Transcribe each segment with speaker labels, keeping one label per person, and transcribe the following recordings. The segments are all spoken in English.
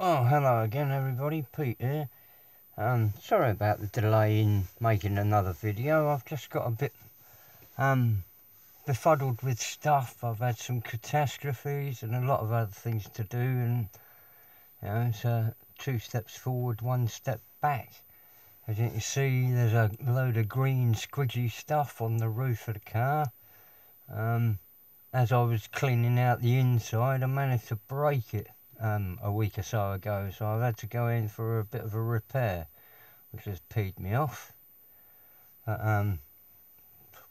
Speaker 1: Oh, hello again everybody, Pete here. Sorry about the delay in making another video. I've just got a bit befuddled with stuff. I've had some catastrophes and a lot of other things to do, and it's 2 steps forward, 1 step back. As you can see, there's a load of green squidgy stuff on the roof of the car. As I was cleaning out the inside, I managed to break it a week or so ago, so I've had to go in for a bit of a repair, which has peed me off. But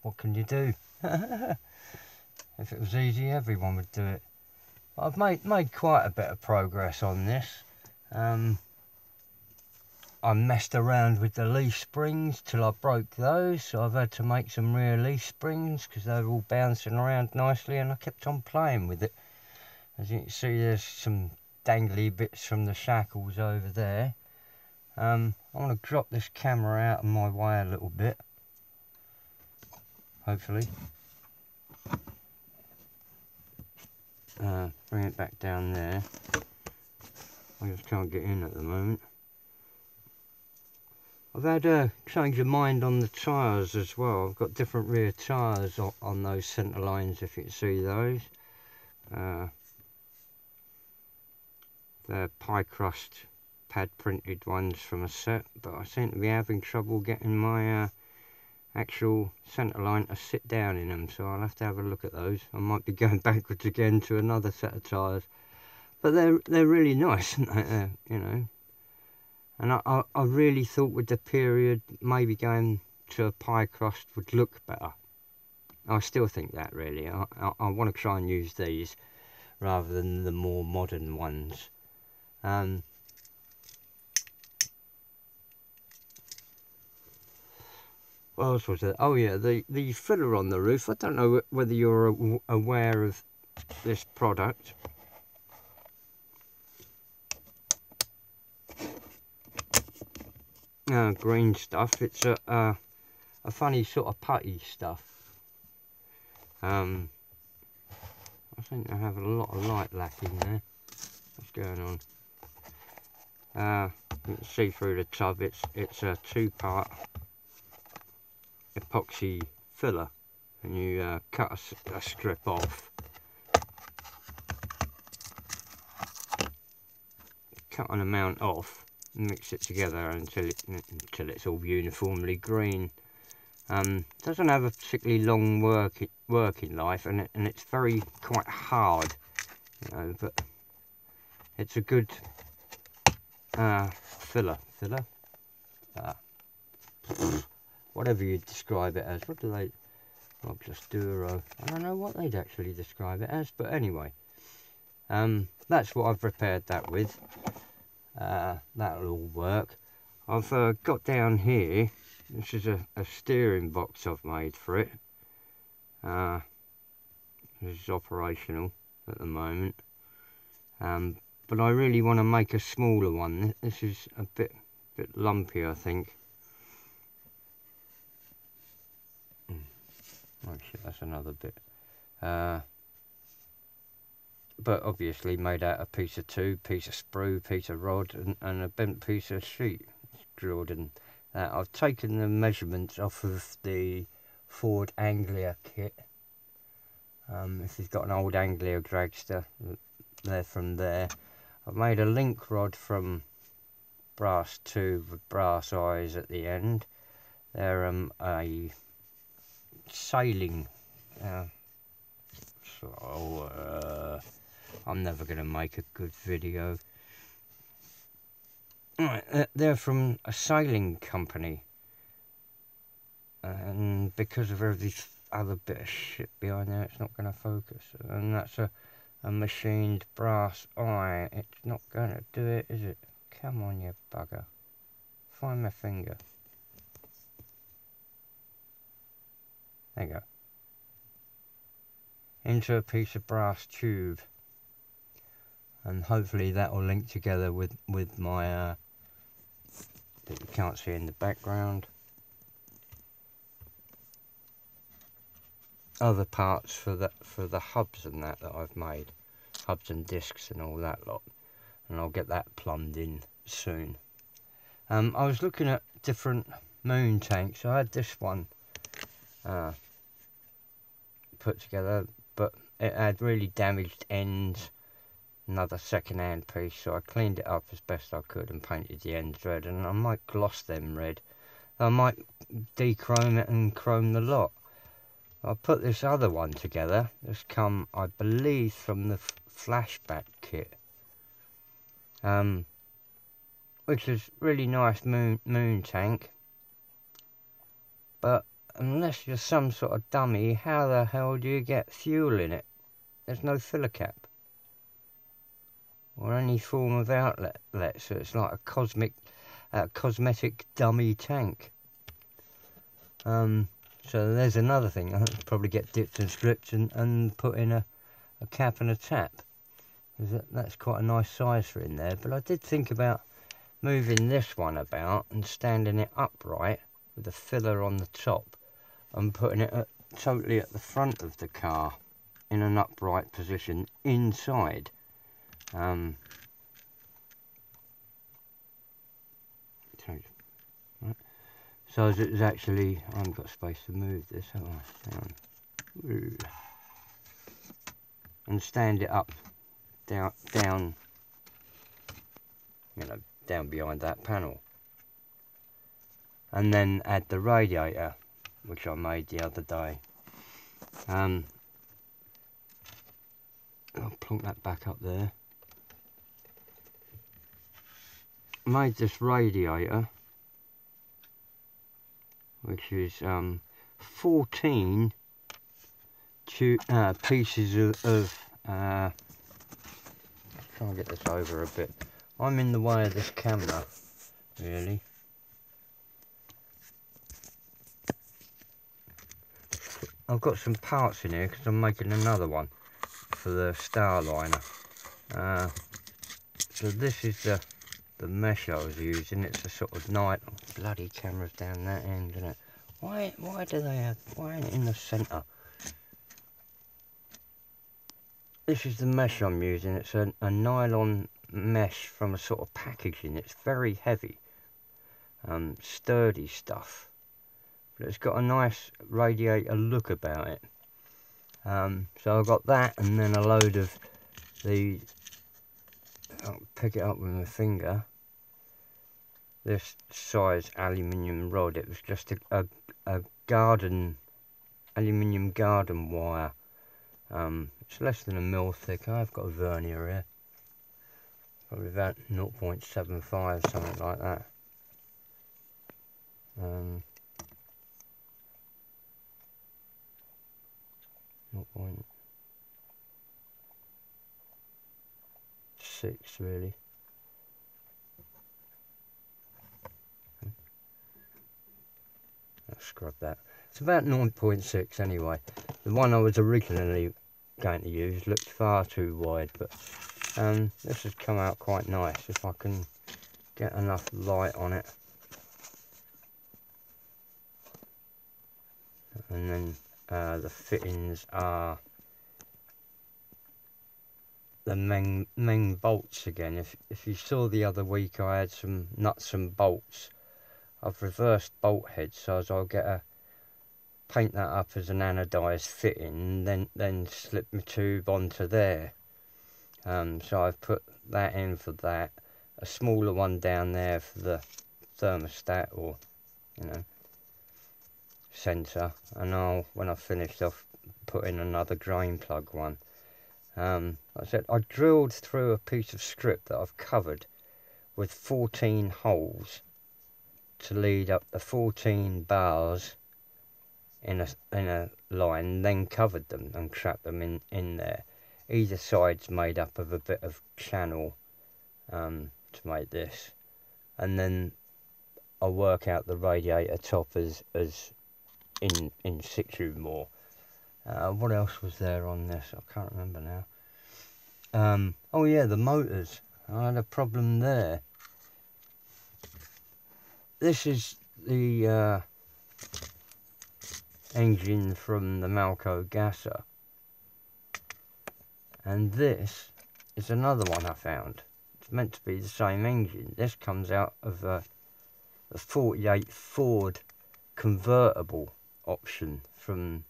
Speaker 1: what can you do? If it was easy, everyone would do it. I've made quite a bit of progress on this. I messed around with the leaf springs till I broke those, so I've had to make some rear leaf springs because they were all bouncing around nicely, and I kept on playing with it. As you can see, there's some dangly bits from the shackles over there. I want to drop this camera out of my way a little bit, hopefully. Bring it back down there. I just can't get in at the moment. I've had a change of mind on the tyres as well. I've got different rear tyres on those centre lines, if you can see those. They're pie crust pad printed ones from a set, but I seem to be having trouble getting my actual centre line to sit down in them, so I'll have to have a look at those. I might be going backwards again to another set of tyres, but they're really nice, aren't they? You know. And I really thought with the period, maybe going to a pie crust would look better. I still think that, really. I want to try and use these rather than the more modern ones. What else was it? Oh yeah, the filler on the roof. I don't know whether you're aware of this product. Green stuff. It's a funny sort of putty stuff. I think I have a lot of light lacking there. What's going on? You can see through the tub. It's a 2-part epoxy filler, and you cut a strip off. Cut an amount off. Mix it together until it's all uniformly green. Doesn't have a particularly long working life, and it's quite hard, you know, but it's a good filler, whatever you describe it as. What do they? Just duro. I don't know what they'd actually describe it as, but anyway, that's what I've prepared that with. That'll all work. I've got down here, this is a steering box I've made for it. This is operational at the moment, but I really want to make a smaller one. This is a bit lumpy, I think. Oh shit, that's another bit. But obviously made out of a piece of tube, piece of sprue, piece of rod, and a bent piece of sheet drilled in that. I've taken the measurements off of the Ford Anglia kit. If you've got an old Anglia dragster, they're from there. I've made a link rod from brass tube with brass eyes at the end. They're a sailing I'm never going to make a good video. Right, they're from a sailing company, and because of every other bit of shit behind there, it's not going to focus. And that's a machined brass eye. It's not going to do it, is it? Come on, you bugger. Find my finger. There you go. Into a piece of brass tube, and hopefully that will link together with my that you can't see in the background, other parts for the hubs and that I've made, hubs and discs and all that lot. and I'll get that plumbed in soon. I was looking at different moon tanks. I had this one put together, but it had really damaged ends. Another second-hand piece, so I cleaned it up as best I could and painted the ends red, and I might gloss them red. I might dechrome it and chrome the lot. I put this other one together. It's come, I believe, from the flashback kit, which is really nice moon tank. But unless you're some sort of dummy, how the hell do you get fuel in it? There's no filler cap or any form of outlet, so it's like a cosmetic dummy tank. So there's another thing. I'll probably get dipped and stripped and put in a cap and a tap. That's quite a nice size for in there. But I did think about moving this one about and standing it upright with a filler on the top and putting it totally at the front of the car in an upright position inside. So it's actually, I haven't got space to move this, have I? And stand it up, down, you know, down behind that panel. And then add the radiator, which I made the other day. I'll plonk that back up there. Made this radiator, which is 14 pieces of try and get this over a bit. I'm in the way of this camera, really. I've got some parts in here because I'm making another one for the Starliner. So this is the mesh I was using. It's a sort of night. Oh, bloody camera's down that end, isn't it? Why do they have? Why ain't it in the centre? This is the mesh I'm using. It's a nylon mesh from a sort of packaging. It's very heavy, sturdy stuff, but it's got a nice radiator look about it. So I've got that, and then a load of the, I'll pick it up with my finger, this size aluminium rod. It was just a aluminium garden wire. It's less than a mil thick. I've got a vernier here, probably about 0.75, something like that. 0.6 really. I'll scrub that. It's about 0.6 anyway. The one I was originally going to use looked far too wide, but this has come out quite nice if I can get enough light on it. And then the fittings are the main bolts again. If you saw the other week, I had some nuts and bolts. I've reversed bolt heads, so I'll get paint that up as an anodised fitting, and then slip my tube onto there. So I've put that in for that, a smaller one down there for the thermostat, or sensor, and when I've finished, I'll put in another drain plug one. Like I said, I drilled through a piece of strip that I've covered with 14 holes to lead up the 14 bars in a line, then covered them and trapped them in there. Either side's made up of a bit of channel to make this, and then I'll work out the radiator top as in situ more. What else was there on this? I can't remember now. Oh yeah, the motors. I had a problem there. This is the engine from the Malco Gasser, and this is another one I found. meant to be the same engine. This comes out of the 48 Ford convertible option from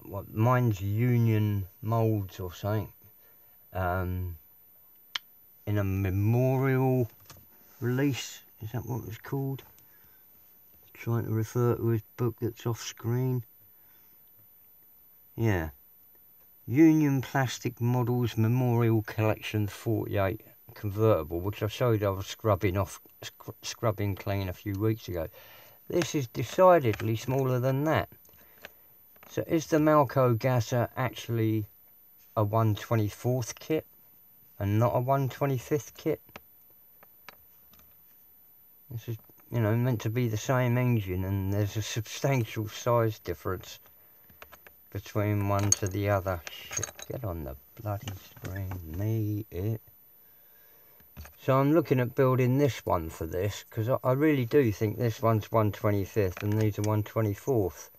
Speaker 1: what, mine's Union Molds or something, in a memorial release. Is that what it was called? Trying to refer to his book that's off screen. Yeah, Union Plastic Models Memorial Collection 48 convertible, which I showed I was scrubbing clean a few weeks ago. This is decidedly smaller than that. So is the Malco Gasser actually a 1/24th kit and not a 1/25th kit? This is, you know, meant to be the same engine, and there's a substantial size difference between one to the other. Shit, get on the bloody screen, it. So I'm looking at building this one for this, because I really do think this one's 1/25th and these are 1/24th.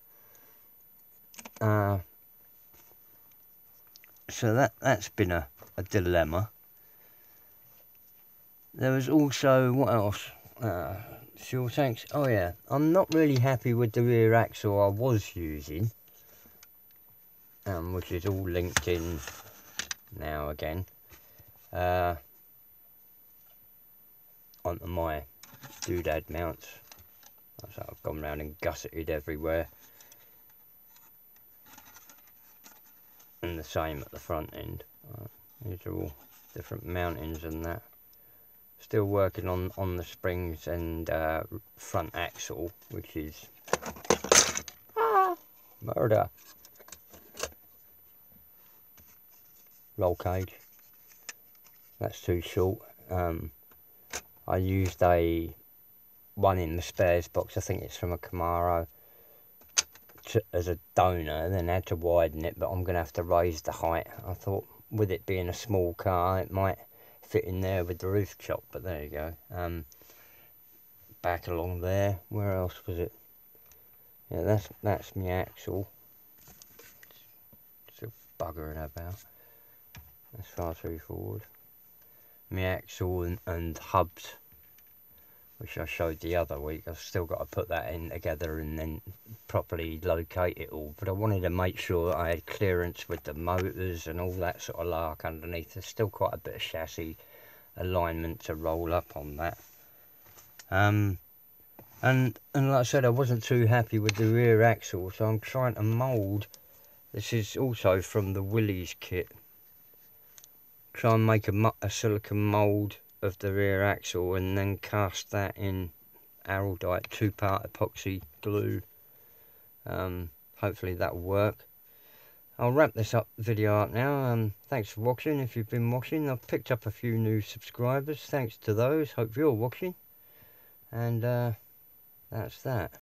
Speaker 1: So that's been a dilemma. There was also, what else? Fuel tanks. Oh yeah, I'm not really happy with the rear axle I was using, which is all linked in now again onto my doodad mounts. So I've gone round and gusseted everywhere, and the same at the front end. These are all different mountings and that. Still working on the springs and front axle, which is murder. Roll cage. That's too short. I used a one in the spares box. I think it's from a Camaro as a donor, then had to widen it, but I'm gonna have to raise the height. I thought with it being a small car, it might fit in there with the roof chop, but there you go. Back along there, where else was it? Yeah, that's my axle. Still buggering about. That's far too forward. My axle and hubs, which I showed the other week. I've still got to put that in together and then properly locate it all, but I wanted to make sure I had clearance with the motors and all that sort of lark underneath. There's still quite a bit of chassis alignment to roll up on that. And like I said, I wasn't too happy with the rear axle, so I'm trying to mould. This is also from the Willys kit. Try and make a silicone mould of the rear axle and then cast that in Araldite 2-part epoxy glue. Hopefully that'll work. I'll wrap this video up now. Thanks for watching. If you've been watching, I've picked up a few new subscribers. Thanks to those. Hope you're watching. And that's that.